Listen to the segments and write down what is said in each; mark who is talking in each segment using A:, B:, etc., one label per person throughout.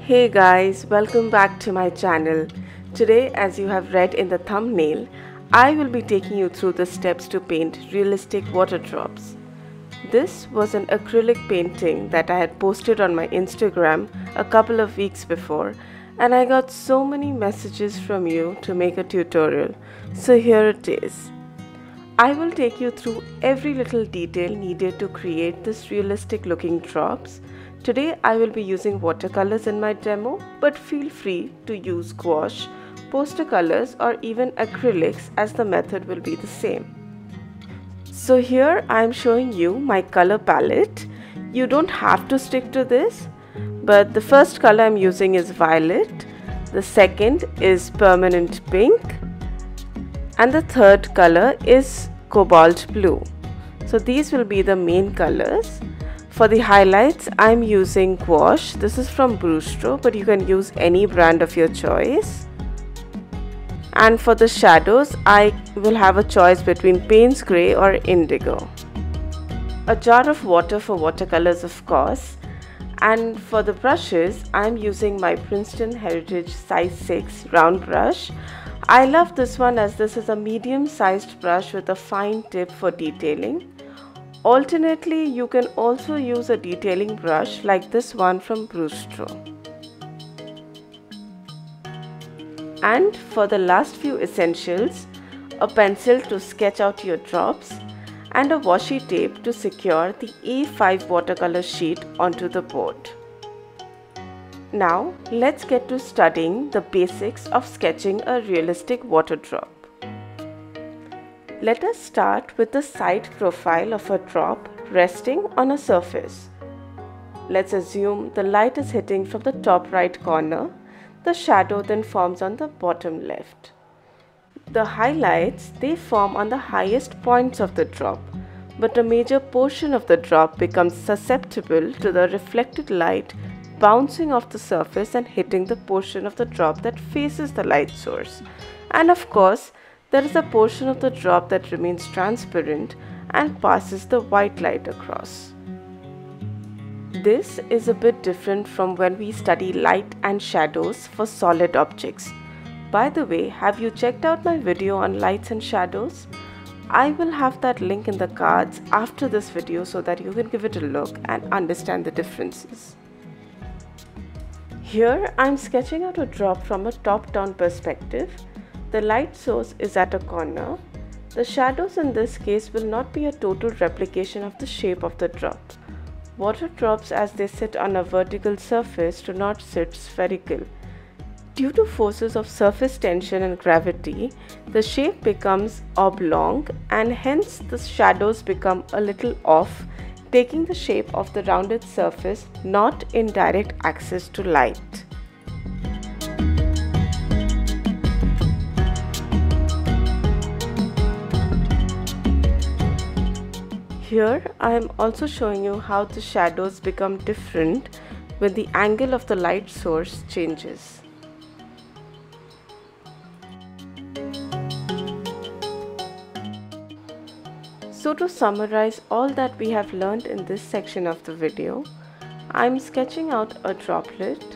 A: Hey guys, welcome back to my channel. Today, as you have read in the thumbnail, I will be taking you through the steps to paint realistic water drops. This was an acrylic painting that I had posted on my Instagram a couple of weeks before, and I got so many messages from you to make a tutorial. So here it is. I will take you through every little detail needed to create this realistic looking drops. Today I will be using watercolors in my demo, but feel free to use gouache, poster colors or even acrylics as the method will be the same. So here I am showing you my color palette. You don't have to stick to this, but the first color I am using is violet, the second is permanent pink, and the third color is cobalt blue. So these will be the main colors. For the highlights, I'm using gouache. This is from Bistro, but you can use any brand of your choice. And for the shadows, I will have a choice between Payne's Grey or Indigo. A jar of water for watercolors, of course. And for the brushes, I'm using my Princeton Heritage size 6 round brush. I love this one as this is a medium-sized brush with a fine tip for detailing. Alternately, you can also use a detailing brush like this one from Bistro. And for the last few essentials, a pencil to sketch out your drops and a washi tape to secure the A5 watercolor sheet onto the board. Now, let's get to studying the basics of sketching a realistic water drop. Let us start with the side profile of a drop resting on a surface. Let's assume the light is hitting from the top right corner. The shadow then forms on the bottom left. The highlights, they form on the highest points of the drop, but a major portion of the drop becomes susceptible to the reflected light bouncing off the surface and hitting the portion of the drop that faces the light source. And of course, there is a portion of the drop that remains transparent and passes the white light across. This is a bit different from when we study light and shadows for solid objects. By the way, have you checked out my video on lights and shadows? I will have that link in the cards after this video so that you can give it a look and understand the differences. Here I am sketching out a drop from a top-down perspective. The light source is at a corner. The shadows in this case will not be a total replication of the shape of the drop. Water drops as they sit on a vertical surface do not sit spherical. Due to forces of surface tension and gravity, the shape becomes oblong and hence the shadows become a little off, taking the shape of the rounded surface not in direct access to light. Here I am also showing you how the shadows become different when the angle of the light source changes. So to summarize all that we have learned in this section of the video, I am sketching out a droplet,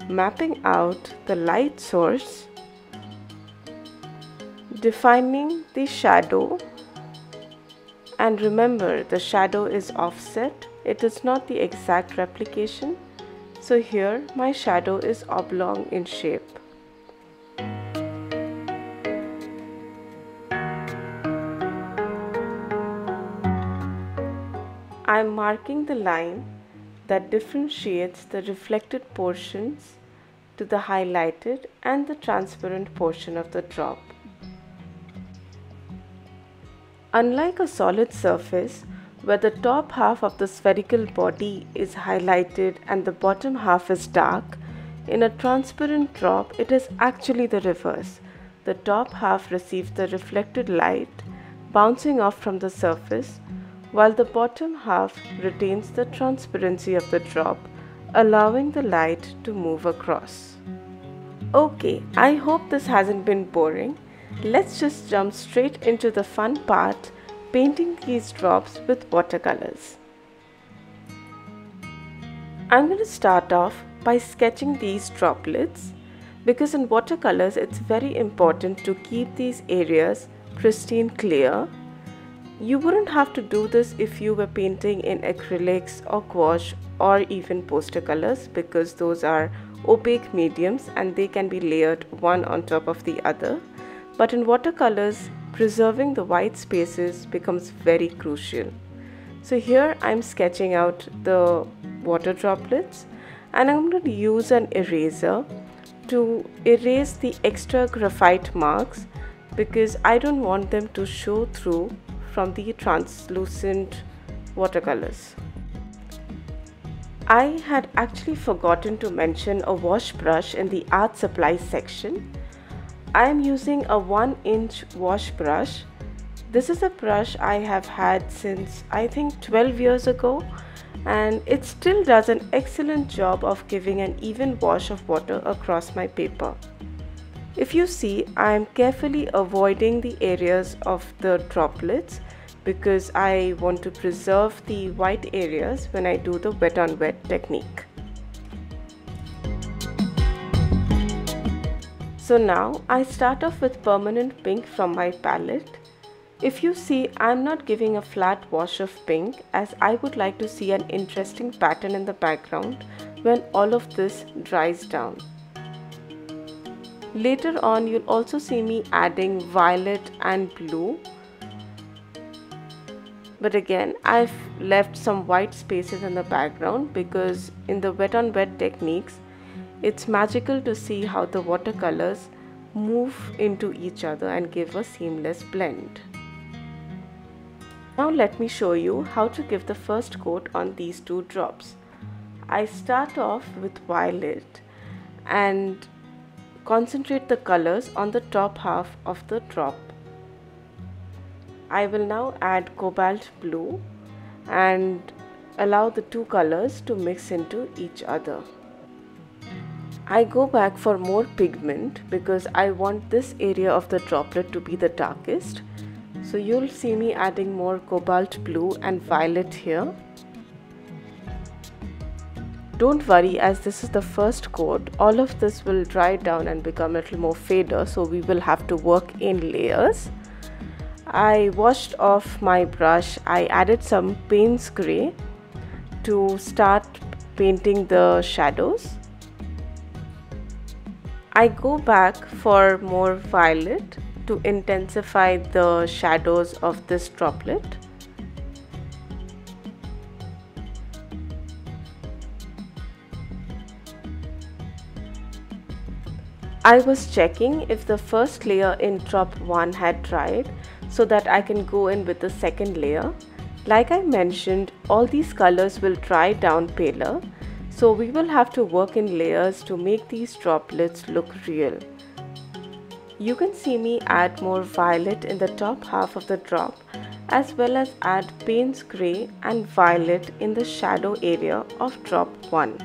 A: mapping out the light source, defining the shadow. And remember, the shadow is offset, it is not the exact replication. So here my shadow is oblong in shape. I am marking the line that differentiates the reflected portions to the highlighted and the transparent portion of the drop. Unlike a solid surface, where the top half of the spherical body is highlighted and the bottom half is dark, in a transparent drop it is actually the reverse. The top half receives the reflected light bouncing off from the surface, while the bottom half retains the transparency of the drop, allowing the light to move across. Okay, I hope this hasn't been boring. Let's just jump straight into the fun part, painting these drops with watercolors. I'm going to start off by sketching these droplets, because in watercolors it's very important to keep these areas pristine clear. You wouldn't have to do this if you were painting in acrylics or gouache or even poster colors, because those are opaque mediums and they can be layered one on top of the other. But in watercolors, preserving the white spaces becomes very crucial. So here I'm sketching out the water droplets, and I'm going to use an eraser to erase the extra graphite marks, because I don't want them to show through from the translucent watercolors. I had actually forgotten to mention a wash brush in the art supplies section. I am using a 1-inch wash brush. This is a brush I have had since I think 12 years ago, and it still does an excellent job of giving an even wash of water across my paper. If you see, I am carefully avoiding the areas of the droplets because I want to preserve the white areas when I do the wet on wet technique. So now I start off with permanent pink from my palette. If you see, I'm not giving a flat wash of pink, as I would like to see an interesting pattern in the background when all of this dries down. Later on, you'll also see me adding violet and blue. But again, I've left some white spaces in the background because in the wet on wet techniques, it's magical to see how the watercolors move into each other and give a seamless blend. Now let me show you how to give the first coat on these two drops. I start off with violet and concentrate the colors on the top half of the drop. I will now add cobalt blue and allow the two colors to mix into each other. I go back for more pigment because I want this area of the droplet to be the darkest. So you'll see me adding more cobalt blue and violet here. Don't worry, as this is the first coat, all of this will dry down and become a little more fader, so we will have to work in layers. I washed off my brush. I added some Payne's Grey to start painting the shadows. I go back for more violet to intensify the shadows of this droplet. I was checking if the first layer in drop 1 had dried so that I can go in with the second layer. Like I mentioned, all these colors will dry down paler, so we will have to work in layers to make these droplets look real. You can see me add more violet in the top half of the drop, as well as add Payne's Grey and violet in the shadow area of drop 1.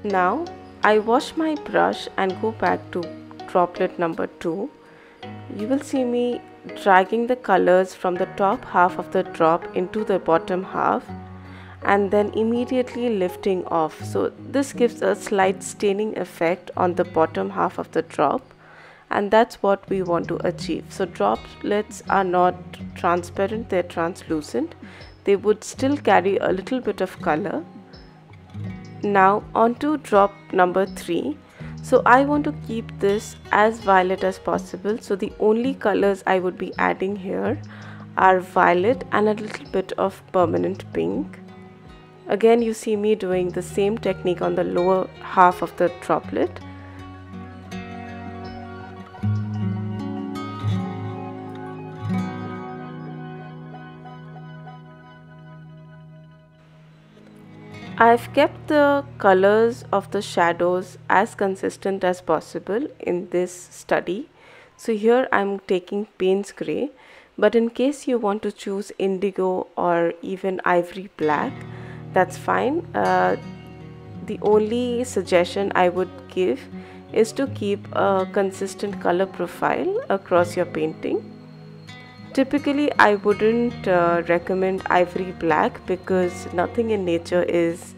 A: Now I wash my brush and go back to droplet number 2. You will see me dragging the colors from the top half of the drop into the bottom half and then immediately lifting off. So this gives a slight staining effect on the bottom half of the drop, and that's what we want to achieve. So droplets are not transparent, they're translucent. They would still carry a little bit of color. Now on to drop number 3. So I want to keep this as violet as possible. So the only colors I would be adding here are violet and a little bit of permanent pink. Again, you see me doing the same technique on the lower half of the droplet. I've kept the colors of the shadows as consistent as possible in this study. So here I'm taking Payne's Grey, but in case you want to choose indigo or even ivory black, that's fine. The only suggestion I would give is to keep a consistent color profile across your painting. Typically, I wouldn't recommend ivory black because nothing in nature is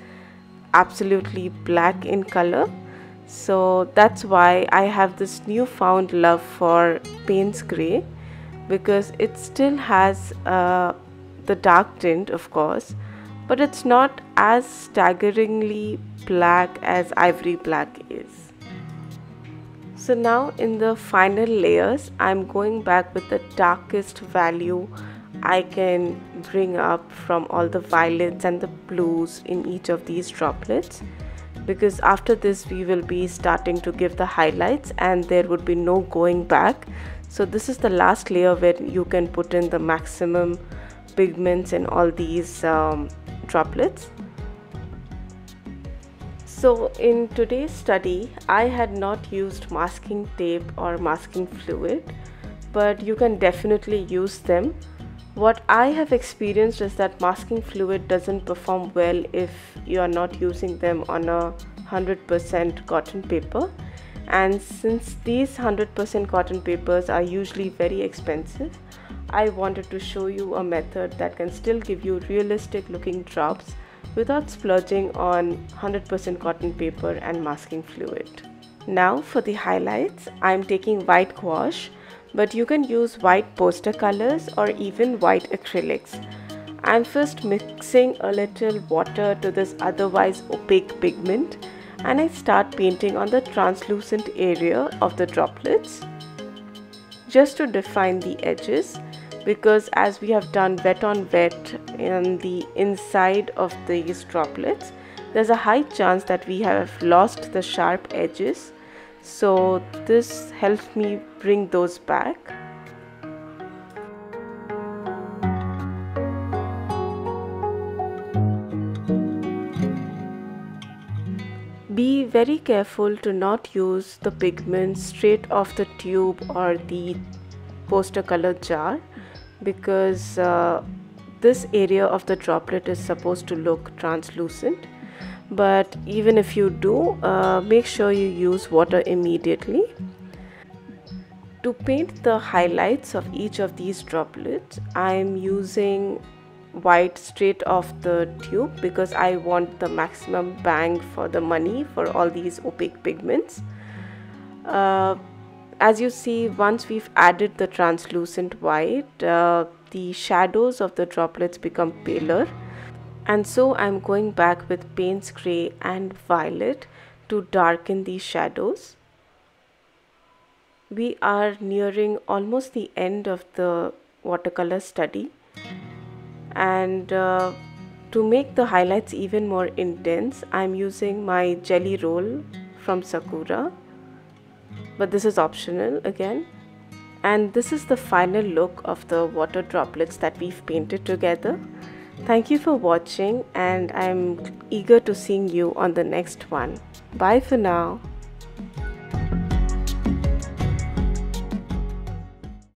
A: absolutely black in color. So that's why I have this newfound love for Payne's Grey, because it still has the dark tint, of course, but it's not as staggeringly black as ivory black is. So now in the final layers, I'm going back with the darkest value I can bring up from all the violets and the blues in each of these droplets, because after this we will be starting to give the highlights and there would be no going back. So this is the last layer where you can put in the maximum pigments in all these droplets. So in today's study, I had not used masking tape or masking fluid, but you can definitely use them. What I have experienced is that masking fluid doesn't perform well if you are not using them on a 100% cotton paper. And since these 100% cotton papers are usually very expensive, I wanted to show you a method that can still give you realistic looking drops without splurging on 100% cotton paper and masking fluid. Now for the highlights, I'm taking white gouache, but you can use white poster colors or even white acrylics. I'm first mixing a little water to this otherwise opaque pigment, and I start painting on the translucent area of the droplets just to define the edges, because as we have done wet on wet in the inside of these droplets, there's a high chance that we have lost the sharp edges. So this helps me bring those back. Be very careful to not use the pigments straight off the tube or the poster color jar, because this area of the droplet is supposed to look translucent. But even if you do, make sure you use water immediately. To paint the highlights of each of these droplets, I'm using white straight off the tube because I want the maximum bang for the money for all these opaque pigments. As you see, once we've added the translucent white, the shadows of the droplets become paler, and so I'm going back with Payne's Grey and Violet to darken these shadows. We are nearing almost the end of the watercolor study, and to make the highlights even more intense, I'm using my jelly roll from Sakura, but this is optional again. And this is the final look of the water droplets that we've painted together. Thank you for watching, and I'm eager to seeing you on the next one. Bye for now.